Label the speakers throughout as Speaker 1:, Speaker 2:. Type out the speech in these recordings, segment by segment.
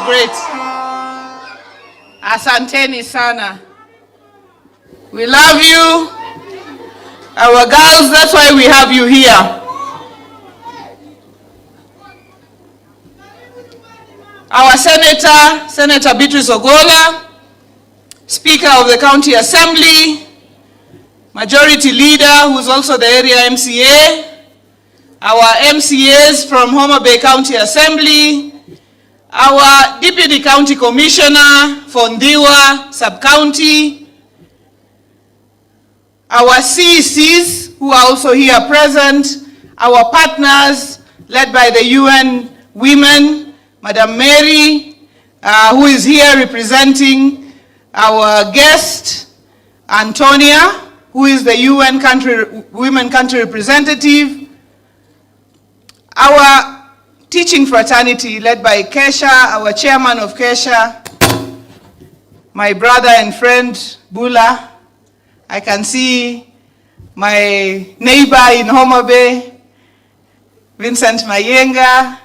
Speaker 1: great. Asanteni sana. We love you. Our girls, that's why we have you here. Our Senator Beatrice Ogola, Speaker of the County Assembly, Majority Leader, who's also the area MCA, our MCAs from Homa Bay County Assembly, our Deputy County Commissioner for Ndhiwa Sub-County, our CECs who are also here present, our partners led by the UN Women, Madam Mary, who is here representing our guest, Antonia, who is the UN Women Country Representative, our teaching fraternity led by Kesha, our chairman of Kesha, my brother and friend, Bula. I can see my neighbor in Homa Bay, Vincent Mayenga,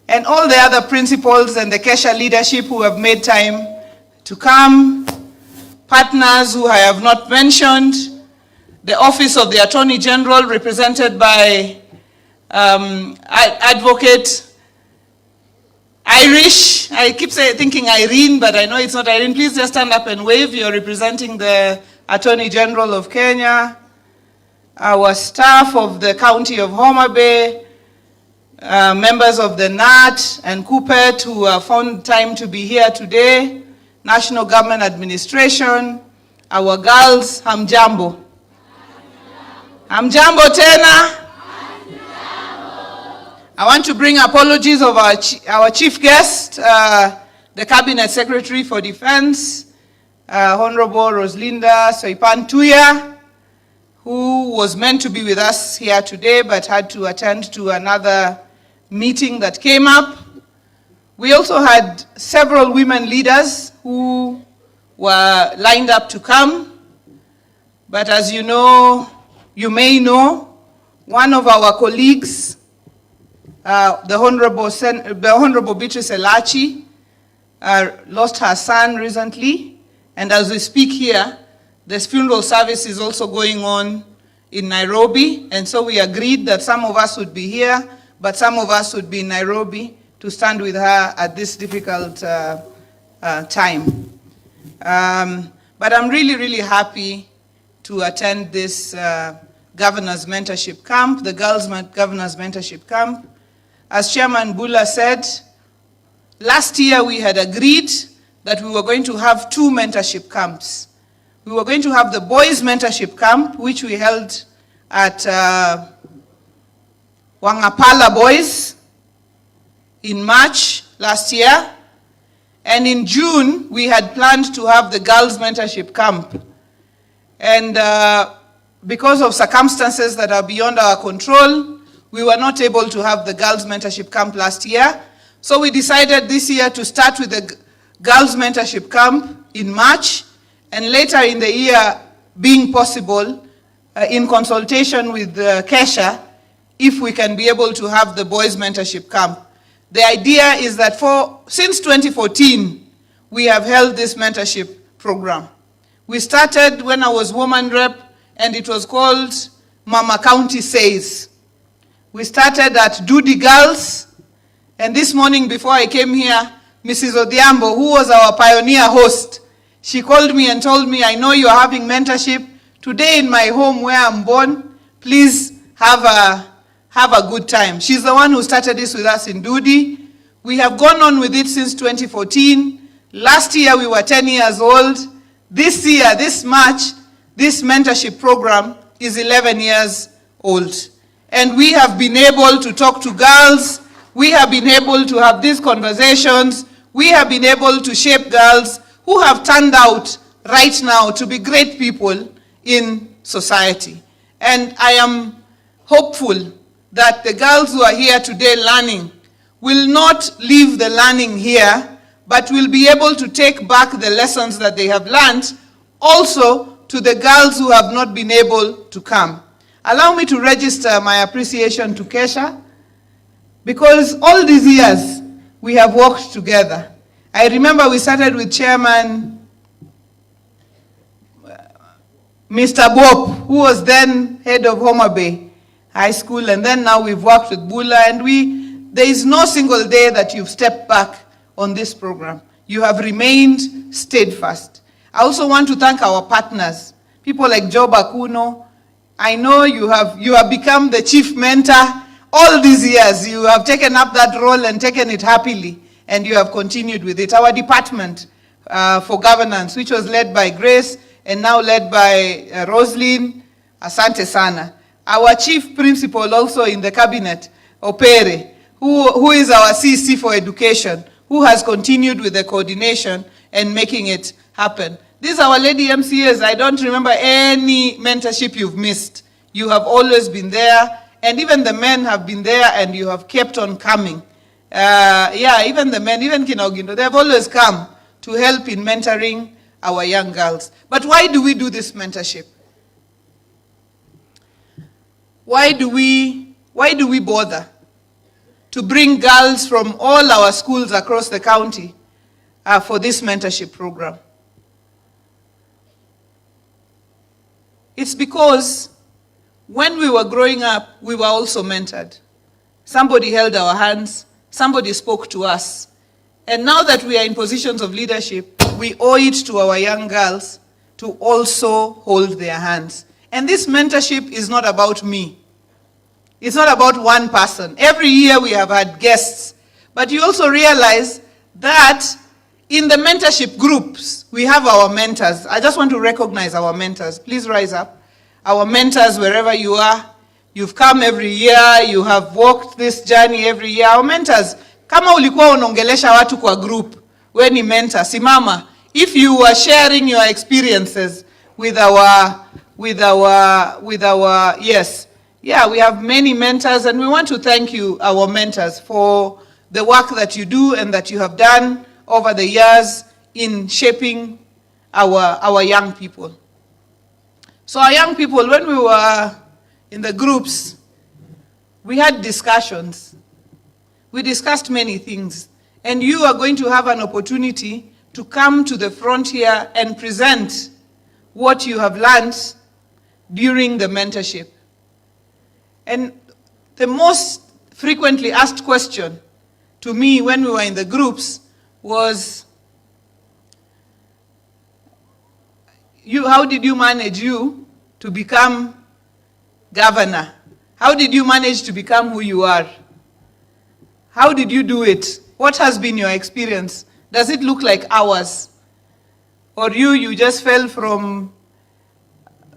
Speaker 1: and all the other principals and the Kesha leadership who have made time to come, partners who I have not mentioned, the Office of the Attorney General represented by Advocate Irish. I keep thinking Irene, but I know it's not Irene. Please just stand up and wave. You're representing the Attorney General of Kenya, our staff of the County of Homa Bay, members of the NAT and KUPET who have found time to be here today, National Government Administration, our girls, hamjambo. Hamjambo tena. I want to bring apologies of our chief guest, the Cabinet Secretary for Defense, Honorable Rosalinda Soipan Tuya, who was meant to be with us here today but had to attend to another meeting that came up. We also had several women leaders who were lined up to come, but as you know, you may know, one of our colleagues, the Honorable Beatrice Elachi, lost her son recently, and as we speak here, the funeral service is also going on in Nairobi, and so we agreed that some of us would be here, but some of us would be in Nairobi to stand with her at this difficult time. But I'm really, really happy to attend this Governor's Mentorship Camp, the Girls Governor's Mentorship Camp. As Chairman Bula said, last year we had agreed that we were going to have 2 mentorship camps. We were going to have the Boys Mentorship Camp, which we held at Wangapala Boys in March last year. And in June, we had planned to have the Girls Mentorship Camp. And because of circumstances that are beyond our control, we were not able to have the Girls Mentorship Camp last year. So we decided this year to start with the Girls Mentorship Camp in March, and later in the year, being possible, in consultation with Kesha, if we can be able to have the Boys Mentorship Camp. The idea is that since 2014, we have held this mentorship program. We started when I was woman rep, and it was called Mama County Says. We started at Dudi Girls, and this morning before I came here, Mrs. Odhiambo, who was our pioneer host, she called me and told me, I know you are having mentorship today in my home where I'm born. Please have a good time. She's the one who started this with us in Dudi. We have gone on with it since 2014. Last year we were 10 years old. This year, this March, this mentorship program is 11 years old. And we have been able to talk to girls. We have been able to have these conversations. We have been able to shape girls who have turned out right now to be great people in society. And I am hopeful that the girls who are here today learning will not leave the learning here, but will be able to take back the lessons that they have learned also to the girls who have not been able to come. Allow me to register my appreciation to Kesha, because all these years we have worked together. I remember we started with Chairman Mr. Bob, who was then head of Homa Bay High School, and then now we've worked with Bula, and there is no single day that you've stepped back on this program. You have remained steadfast. I also want to thank our partners, people like Job Akuno. I know you have become the chief mentor all these years. You have taken up that role and taken it happily, and you have continued with it. Our department for governance, which was led by Grace and now led by Roslyn, asante sana. Our chief principal also in the cabinet, Opere, who is our CC for education, who has continued with the coordination and making it happen. These are our lady MCAs. I don't remember any mentorship you've missed. You have always been there, and even the men have been there, and you have kept on coming. Yeah, even the men, even Kinaogindo, they have always come to help in mentoring our young girls. But why do we do this mentorship? Why do we bother to bring girls from all our schools across the county for this mentorship program? It's because when we were growing up, we were also mentored. Somebody held our hands, somebody spoke to us. And now that we are in positions of leadership, we owe it to our young girls to also hold their hands. And this mentorship is not about me. It's not about one person. Every year we have had guests. But you also realize that in the mentorship groups, we have our mentors. I just want to recognize our mentors. Please rise up. Our mentors, wherever you are. You've come every year. You have walked this journey every year. Our mentors, kama ulikuwa unaongelesha watu kwa group, we ni mentor, simama. If you were sharing your experiences with our, yes. Yeah, we have many mentors, and we want to thank you, our mentors, for the work that you do and that you have done over the years in shaping our young people. So our young people, when we were in the groups, we had discussions. We discussed many things. And you are going to have an opportunity to come to the front here and present what you have learned during the mentorship. And the most frequently asked question to me when we were in the groups was, how did you manage to become governor? How did you manage to become who you are? How did you do it? What has been your experience? Does it look like ours? Or you just fell from,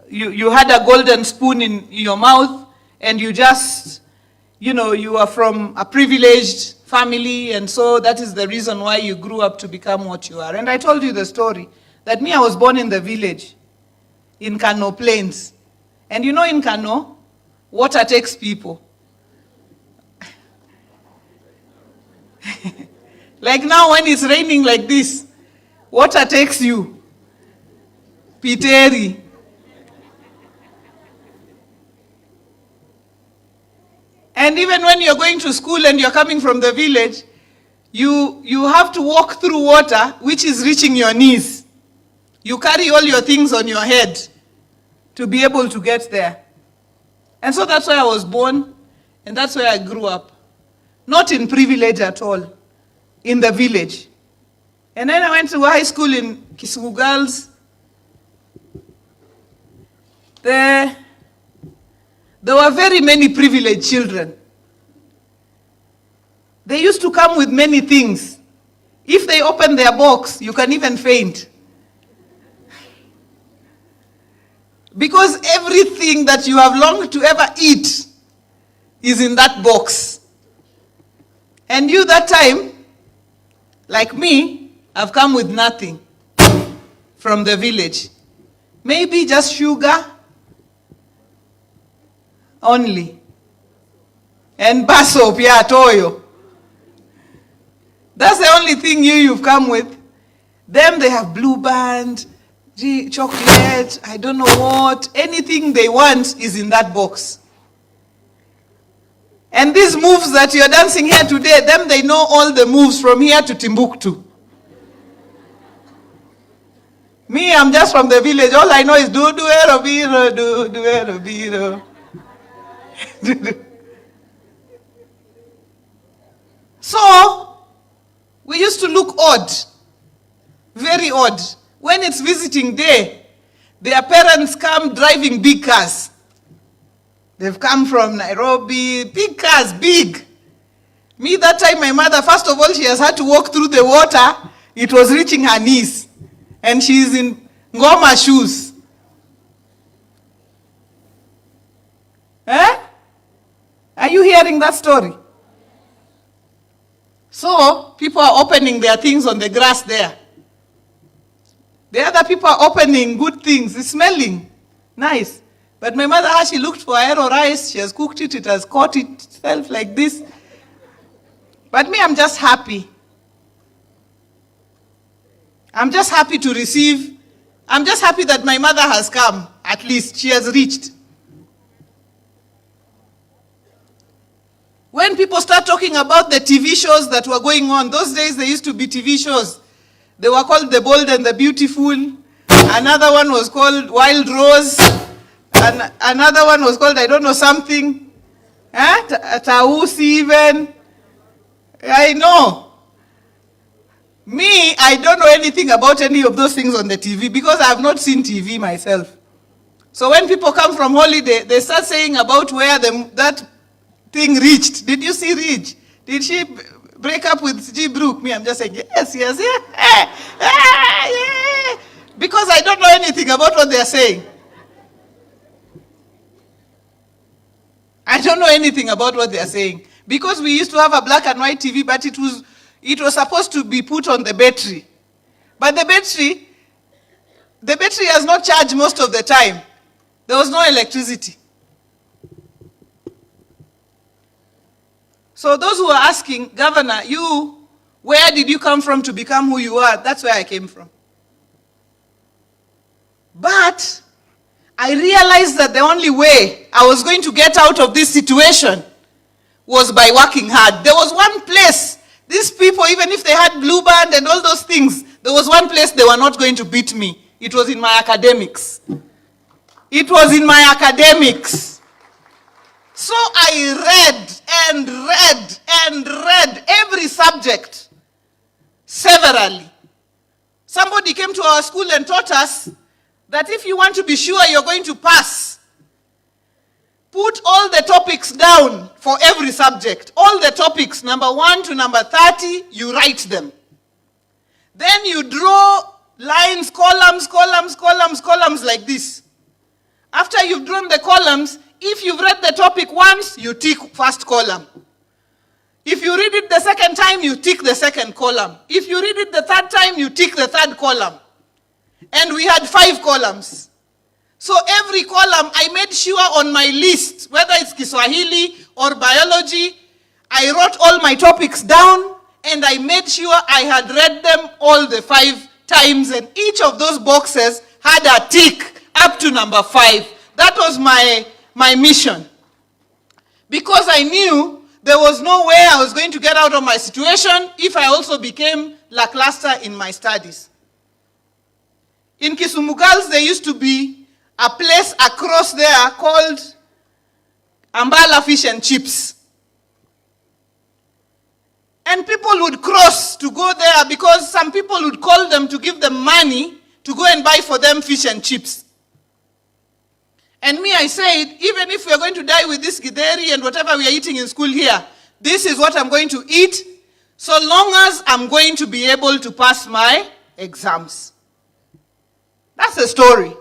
Speaker 1: you had a golden spoon in your mouth, and you just, you are from a privileged family, and so that is the reason why you grew up to become what you are. And I told you the story, that I was born in the village, in Kano Plains. And in Kano, water takes people. Like now when it's raining like this, water takes you. Piteri. And even when you're going to school and you're coming from the village, you have to walk through water which is reaching your knees. You carry all your things on your head to be able to get there. And so that's where I was born, and that's where I grew up. Not in privilege at all, in the village. And then I went to high school in Kisumu Girls. There were very many privileged children. They used to come with many things. If they open their box, you can even faint. Because everything that you have longed to ever eat is in that box. And you that time, like me, have come with nothing from the village. Maybe just sugar only. And baso pia toyo. That's the only thing you've come with. Them, they have blue band, chocolate, I don't know what. Anything they want is in that box. And these moves that you're dancing here today, them, they know all the moves from here to Timbuktu. Me, I'm just from the village. All I know is do biro, do biro. So, we used to look odd, very odd. When it's visiting day, their parents come driving big cars. They've come from Nairobi, big cars, big. Me, that time, my mother, first of all, she has had to walk through the water. It was reaching her knees. And she's in Ngoma shoes. Eh? Are you hearing that story? So, people are opening their things on the grass there. The other people are opening good things. It's smelling nice. But my mother, she looked for arrow rice. She has cooked it. It has caught itself like this. But me, I'm just happy. I'm just happy to receive. I'm just happy that my mother has come. At least she has reached. When people start talking about the TV shows that were going on, those days there used to be TV shows. They were called The Bold and the Beautiful. Another one was called Wild Rose. And another one was called, I don't know, something. Tausi even. I know. Me, I don't know anything about any of those things on the TV because I have not seen TV myself. So when people come from holiday, they start saying about where that thing reached. Did you see Reach? Did she break up with G. Brooke? Me, I'm just saying, yes, yeah. Because I don't know anything about what they're saying. I don't know anything about what they're saying. Because we used to have a black and white TV, but it was supposed to be put on the battery. But the battery has not charged most of the time. There was no electricity. So those who are asking, Governor, where did you come from to become who you are? That's where I came from. But I realized that the only way I was going to get out of this situation was by working hard. There was one place, these people, even if they had blue band and all those things, there was one place they were not going to beat me. It was in my academics. It was in my academics. So I read every subject severally. Somebody came to our school and taught us that if you want to be sure you're going to pass, put all the topics down for every subject. All the topics, number 1 to number 30, you write them. Then you draw lines, columns like this. After you've drawn the columns, if you've read the topic once, you tick first column. If you read it the second time, you tick the second column. If you read it the third time, you tick the third column. And we had 5 columns. So every column, I made sure on my list, whether it's Kiswahili or biology, I wrote all my topics down, and I made sure I had read them all the 5 times, and each of those boxes had a tick up to number 5. That was my mission. Because I knew there was no way I was going to get out of my situation if I also became lackluster in my studies. In Kisumu Girls, there used to be a place across there called Ambala Fish and Chips. And people would cross to go there because some people would call them to give them money to go and buy for them fish and chips. And me, I said, even if we are going to die with this githeri and whatever we are eating in school here, this is what I'm going to eat, so long as I'm going to be able to pass my exams. That's the story.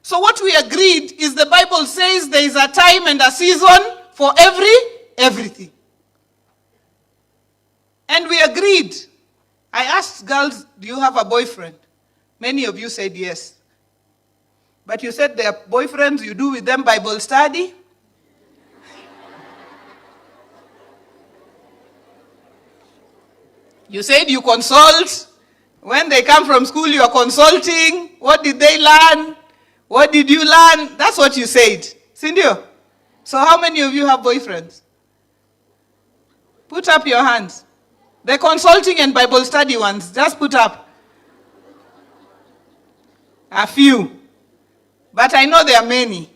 Speaker 1: So what we agreed is the Bible says there is a time and a season for everything. And we agreed. I asked girls, do you have a boyfriend? Many of you said yes. But you said their boyfriends, you do with them Bible study? You said you consult. When they come from school, you are consulting. What did they learn? What did you learn? That's what you said. Sindio? So how many of you have boyfriends? Put up your hands. The consulting and Bible study ones, just put up. A few. But I know there are many.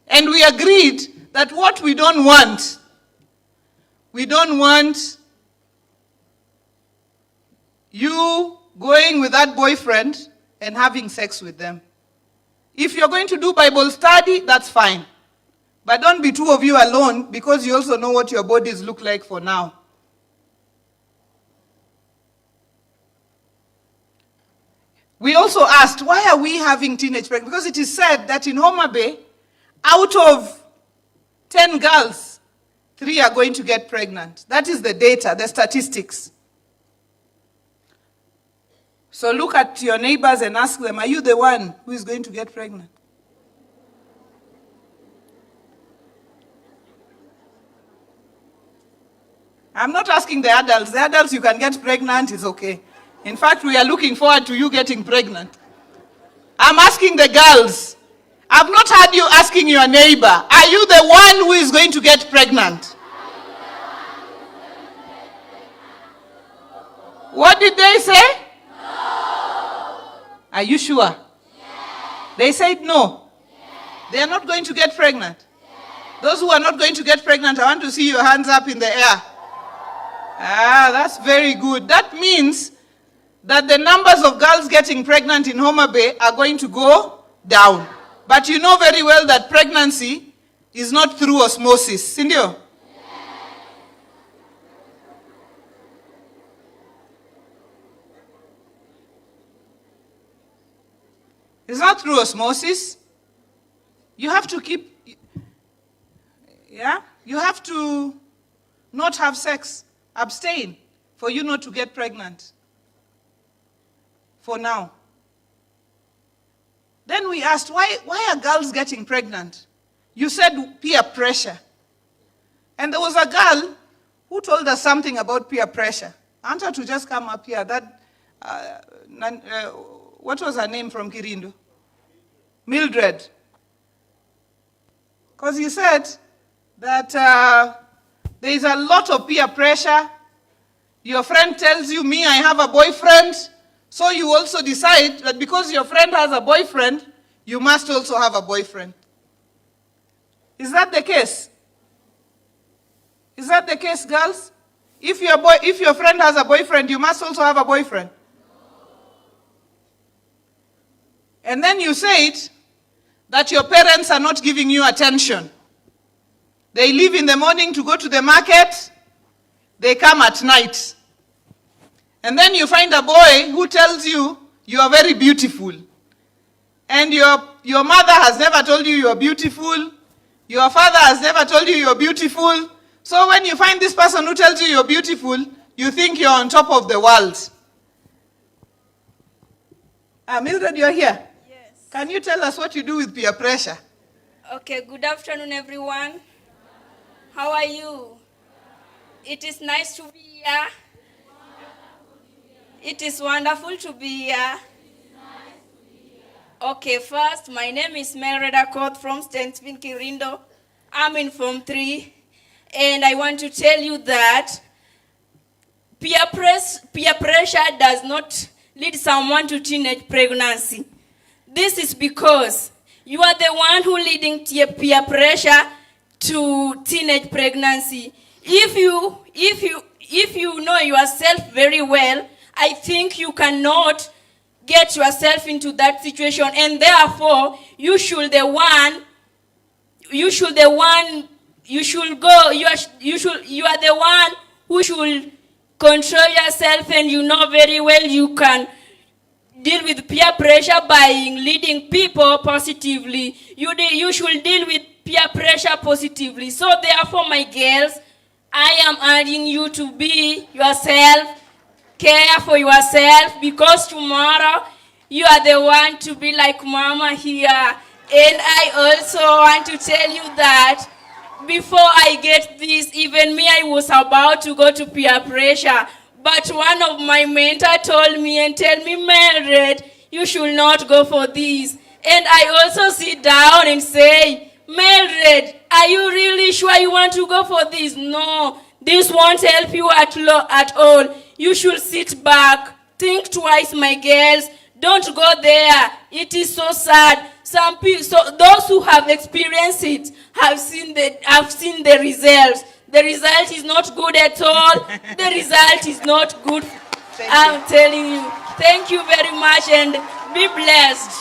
Speaker 1: And we agreed that what we don't want you going with that boyfriend and having sex with them. If you're going to do Bible study, that's fine. But don't be two of you alone, because you also know what your bodies look like for now. We also asked, why are we having teenage pregnancy? Because it is said that in Homa Bay, out of 10 girls, 3 are going to get pregnant. That is the data, the statistics. So look at your neighbors and ask them, are you the one who is going to get pregnant? I'm not asking the adults. The adults, you can get pregnant, it's okay. In fact, we are looking forward to you getting pregnant. I'm asking the girls. I've not heard you asking your neighbor, are you the one who is going to get pregnant? What did they say? No. Are you sure? Yes. They said no. Yes. They are not going to get pregnant. Yes. Those who are not going to get pregnant, I want to see your hands up in the air. Ah, that's very good. That means that the numbers of girls getting pregnant in Homa Bay are going to go down. But you know very well that pregnancy is not through osmosis. Sindio? It's not through osmosis. You have to you have to not have sex, abstain, for you not to get pregnant. For now. Then we asked, why are girls getting pregnant? You said peer pressure. And there was a girl who told us something about peer pressure. I want her to just come up here. What was her name from Kirindo? Mildred. Because you said that there is a lot of peer pressure. Your friend tells you, me, I have a boyfriend. So you also decide that because your friend has a boyfriend, you must also have a boyfriend. Is that the case? Is that the case, girls? If your friend has a boyfriend, you must also have a boyfriend. And then you said that your parents are not giving you attention. They leave in the morning to go to the market. They come at night. And then you find a boy who tells you, you are very beautiful. And your mother has never told you you are beautiful. Your father has never told you you are beautiful. So when you find this person who tells you you're beautiful, you think you're on top of the world. Mildred, you're here?
Speaker 2: Yes.
Speaker 1: Can you tell us what you do with peer pressure?
Speaker 2: Okay, good afternoon, everyone. How are you? It is nice to be here. It is wonderful to be here. Okay, first, my name is Melreda Koth from Stensvin Kirindo. I'm in Form 3. And I want to tell you that peer pressure does not lead someone to teenage pregnancy. This is because you are the one who leading peer pressure to teenage pregnancy. If you know yourself very well, I think you cannot get yourself into that situation, and therefore you are the one who should control yourself, and you know very well you can deal with peer pressure by leading people positively. You should deal with peer pressure positively. So therefore, my girls, I am urging you to be yourself, care for yourself, because tomorrow you are the one to be like Mama here. And I also want to tell you that before I get this, even me, I was about to go to peer pressure. But one of my mentors told me and tell me, Mildred, you should not go for this. And I also sit down and say, Mildred, are you really sure you want to go for this? No, this won't help you at all. You should sit back. Think twice, my girls. Don't go there. It is so sad. Some people, so those who have experienced it have seen the results. The result is not good at all. The result is not good. I'm telling you. Thank you very much and be blessed.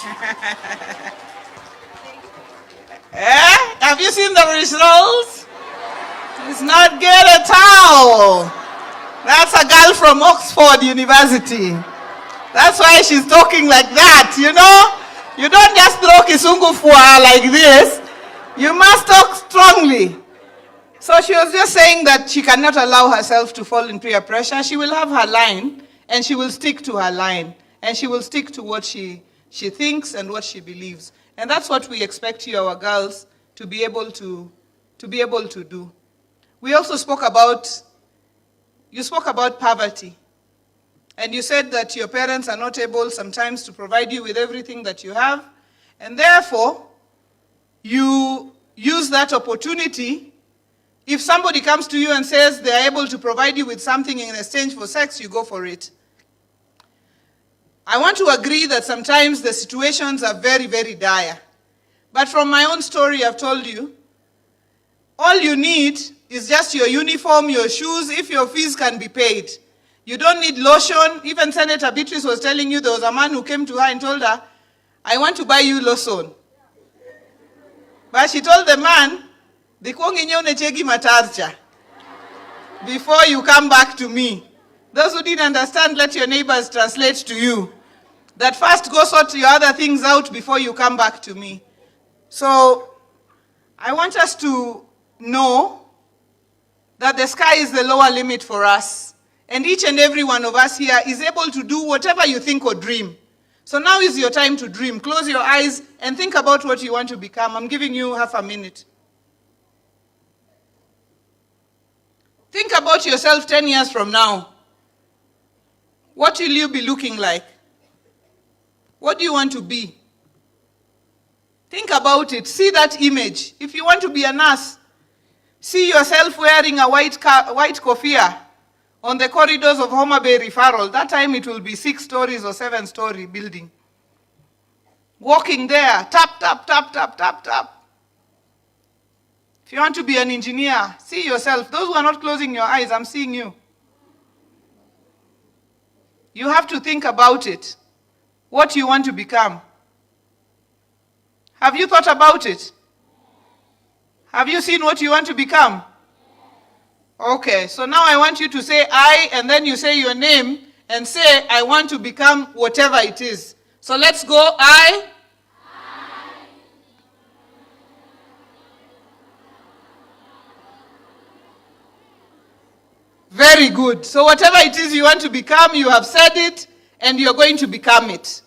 Speaker 1: Have you seen the results? It's not good at all. That's a girl from Oxford University. That's why she's talking like that, you know? You don't just throw kisungu fua like this. You must talk strongly. So she was just saying that she cannot allow herself to fall in peer pressure. She will have her line, and she will stick to her line. And she will stick to what she thinks and what she believes. And that's what we expect you, our girls, to be able to do. We also spoke about poverty. And you said that your parents are not able sometimes to provide you with everything that you have. And therefore, you use that opportunity. If somebody comes to you and says they are able to provide you with something in exchange for sex, you go for it. I want to agree that sometimes the situations are very, very dire. But from my own story, I've told you, all you need is just your uniform, your shoes, if your fees can be paid. You don't need lotion. Even Senator Beatrice was telling you there was a man who came to her and told her, I want to buy you lotion. But she told the man, before you come back to me. Those who didn't understand, let your neighbors translate to you. That first go sort your other things out before you come back to me. So I want us to know that the sky is the lower limit for us. And each and every one of us here is able to do whatever you think or dream. So now is your time to dream. Close your eyes and think about what you want to become. I'm giving you half a minute. Think about yourself 10 years from now. What will you be looking like? What do you want to be? Think about it. See that image. If you want to be a nurse, see yourself wearing a white kofia on the corridors of Homa Bay Referral. That time it will be 6 stories or 7-story building. Walking there, tap, tap, tap, tap, tap, tap. If you want to be an engineer, see yourself. Those who are not closing your eyes, I'm seeing you. You have to think about it. What you want to become. Have you thought about it? Have you seen what you want to become? Okay, so now I want you to say I, and then you say your name, and say, I want to become whatever it is. So let's go, I. Very good. So whatever it is you want to become, you have said it, and you're going to become it.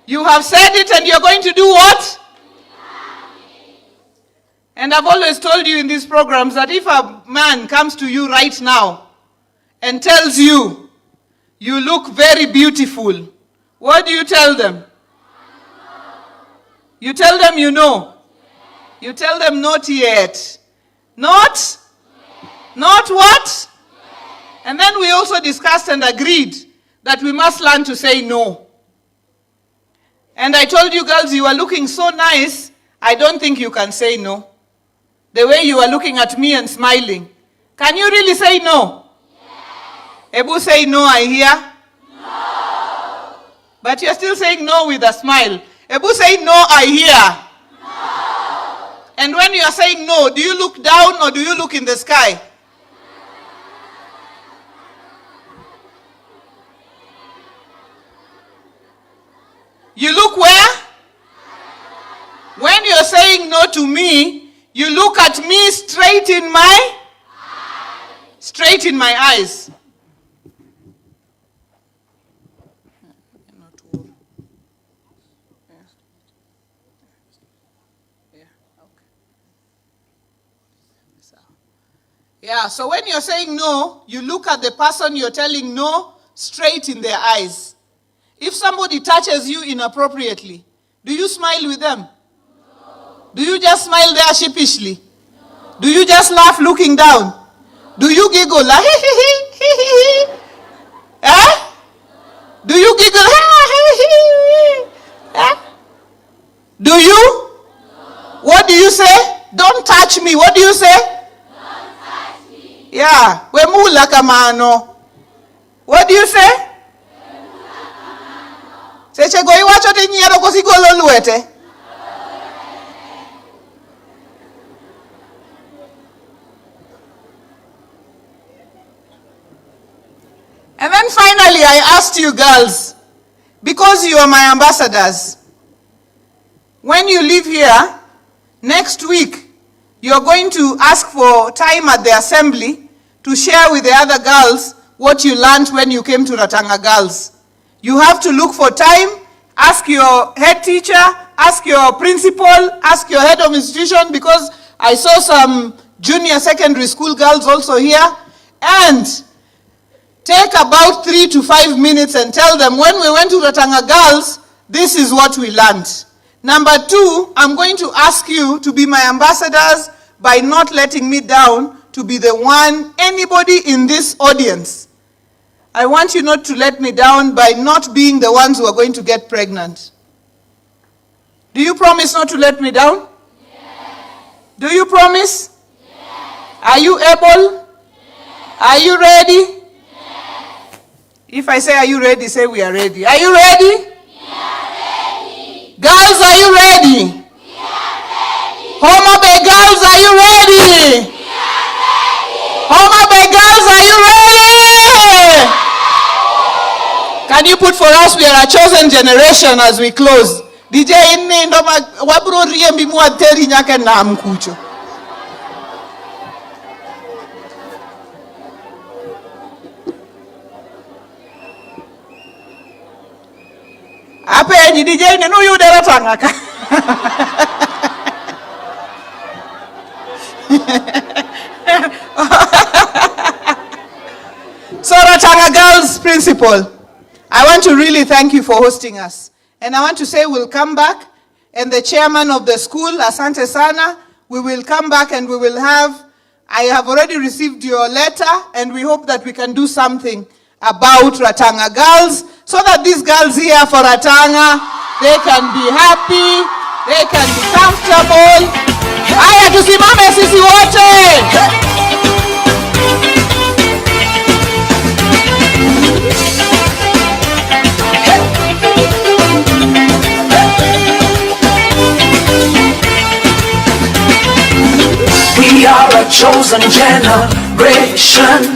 Speaker 1: You have said it, and you're going to do what? And I've always told you in these programs that if a man comes to you right now and tells you, you look very beautiful, what do you tell them? You tell them you know. You tell them not yet. Not? Not what? And then we also discussed and agreed that we must learn to say no. And I told you girls, you are looking so nice, I don't think you can say no. The way you are looking at me and smiling. Can you really say no? Yes. Ebu say no, I hear? No. But you're still saying no with a smile. Ebu say no, I hear? No. And when you are saying no, do you look down or do you look in the sky? You look where? When you're saying no to me, you look at me straight in my eyes. Yeah, so when you're saying no, you look at the person you're telling no straight in their eyes. If somebody touches you inappropriately, do you smile with them? No. Do you just smile there sheepishly? No. Do you just laugh looking down? No. Do you giggle like hee hee hee hee hee? Eh? No. Do you giggle? touch me. What do you say?
Speaker 3: Don't touch me.
Speaker 1: Yeah. Wemula kamano. What do you say? Seche go iwacho ti nyiero kosi golo lwete. And then finally I asked you girls, because you are my ambassadors, when you leave here, next week, you're going to ask for time at the assembly to share with the other girls what you learned when you came to Ratang'a Girls. You have to look for time, ask your head teacher, ask your principal, ask your head of institution, because I saw some junior secondary school girls also here, and take about 3 to 5 minutes and tell them, when we went to Ratang'a Girls, this is what we learned. Number 2, I'm going to ask you to be my ambassadors by not letting me down, to be the one, anybody in this audience. I want you not to let me down by not being the ones who are going to get pregnant. Do you promise not to let me down?
Speaker 3: Yes.
Speaker 1: Do you promise?
Speaker 3: Yes.
Speaker 1: Are you able?
Speaker 3: Yes.
Speaker 1: Are you ready?
Speaker 3: Yes.
Speaker 1: If I say, are you ready? Say, we are ready. Are you ready?
Speaker 3: We are ready.
Speaker 1: Girls, are you ready?
Speaker 3: We are ready.
Speaker 1: Homa Bay girls, are you ready?
Speaker 3: We are ready.
Speaker 1: Homa Bay girls, are you ready? Can you put for us, we are a chosen generation as we close? DJ inni ndo wabro riembi muateri nyake na mkucho. Ape ni DJ ni no yude Ratang'a ka. So Ratang'a Girls Principal, I want to really thank you for hosting us. And I want to say we'll come back, and the chairman of the school, Asante Sana, we will come back and we will have, I have already received your letter, and we hope that we can do something about Ratang'a Girls, so that these girls here for Ratang'a, they can be happy, they can be comfortable. Aya, tusimame sisi wote!
Speaker 4: We are a chosen generation,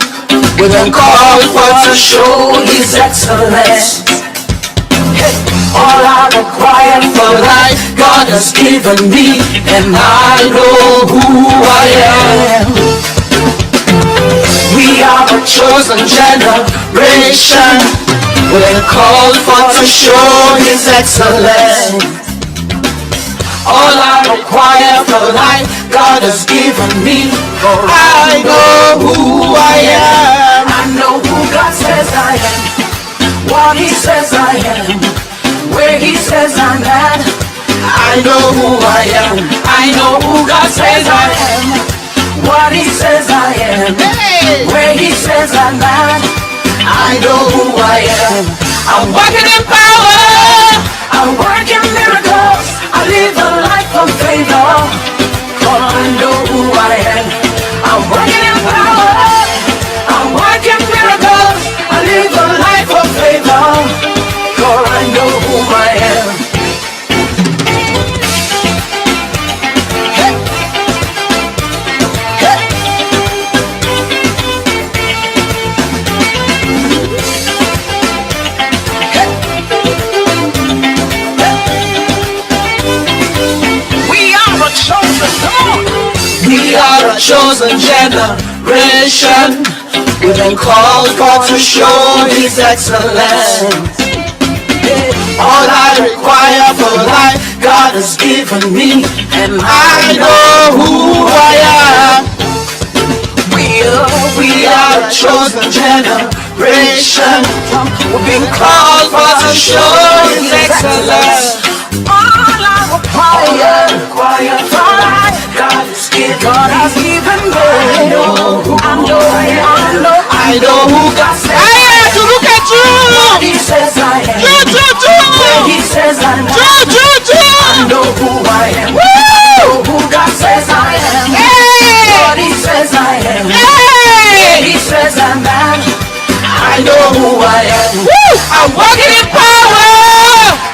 Speaker 4: with a call for to show His excellence. All I require for life, God has given me, and I know who I am. We are a chosen generation, with a call for to show His excellence. All I require for life, God has given me, for I know who I am. I know who God says I am, what He says I am, where He says I'm at. I know who I am, I know who God says I am, what He says I am, where He says I'm at. I know who I am. I'm walking in power, I'm working miracles, I live a life of favor, for I know who I am. I'm working in power, I'm working miracles, I live a life of favor, for I know who I am. We are a chosen generation, we've been called for to show His excellence. All I require for life, God has given me, and I know who I am. We are a chosen generation, we've been called for to show His excellence. All I require for life, God has given me. I know who God says I am. To look at you. What He says I am. Where He says I'm at. I know who I am. I know who God says I am. I know who I am.
Speaker 1: Woo! I'm walking in power.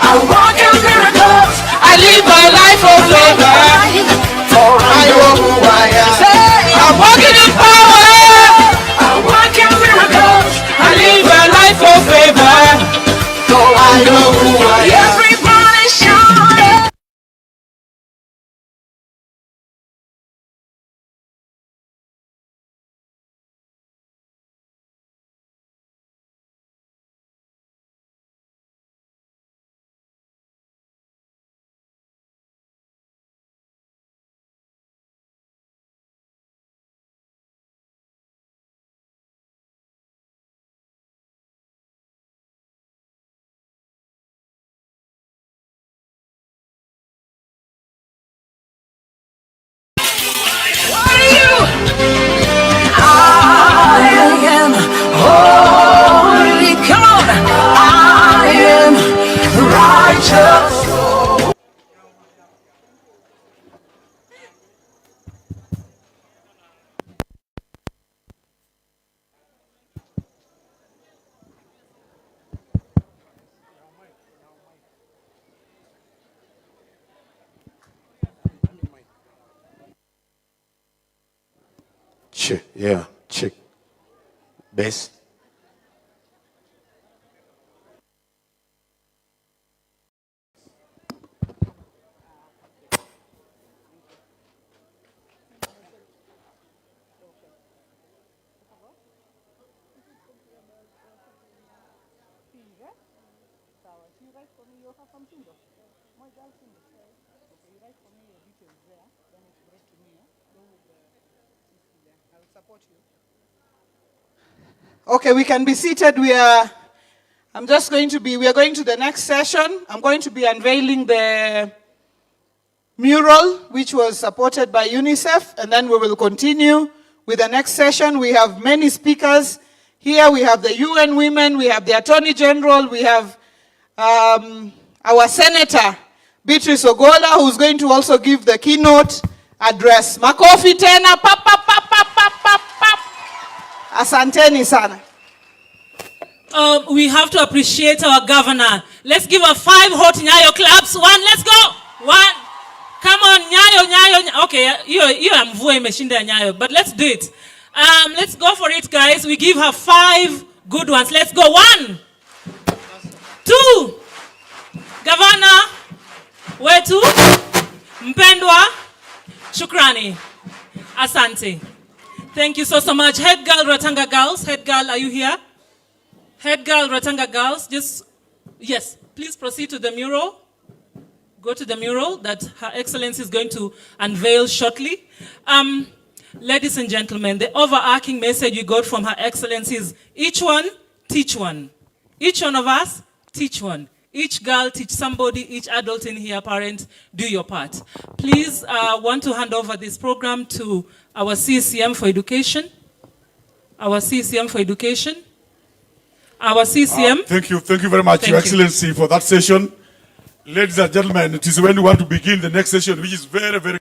Speaker 4: I walk in miracles.
Speaker 1: I live my life of favor.
Speaker 4: For I know who I am.
Speaker 1: I'm walking in power.
Speaker 4: I walk in miracles.
Speaker 1: I live my life of favor.
Speaker 4: For I know who I am.
Speaker 3: Everybody shout.
Speaker 5: Check, yeah, check. Best.
Speaker 1: Okay, we can be seated. We are going to the next session. I'm going to be unveiling the mural, which was supported by UNICEF, and then we will continue with the next session. We have many speakers here. We have the UN Women, we have the Attorney General, we have our Senator, Beatrice Ogola, who's going to also give the keynote address. Makofi tena, pap, pap, pap, pap, pap, pap, pap. Asanteni sana.
Speaker 6: We have to appreciate our governor. Let's give her 5 hot Nyayo claps. 1, let's go. 1. Come on, Nyayo. Okay, you are mvua imeshinda Nyayo, but let's do it. Let's go for it, guys. We give her 5 good ones. Let's go. 1, 2. Governor wetu mpendwa, shukrani, asante. Thank you so much. Head girl Ratang'a Girls. Head girl, are you here? Head girl Ratang'a Girls, yes, please proceed to the mural. Go to the mural that Her Excellency is going to unveil shortly. Ladies and gentlemen, the overarching message you got from Her Excellency is each one, teach one. Each one of us, teach one. Each girl, teach somebody. Each adult in here, parent, do your part. Please, want to hand over this program to our CCM for education. Our CCM for education. Our CCM.
Speaker 7: Thank you very much, Your Excellency, for that session. Ladies and gentlemen, it is when we want to begin the next session, which is very, very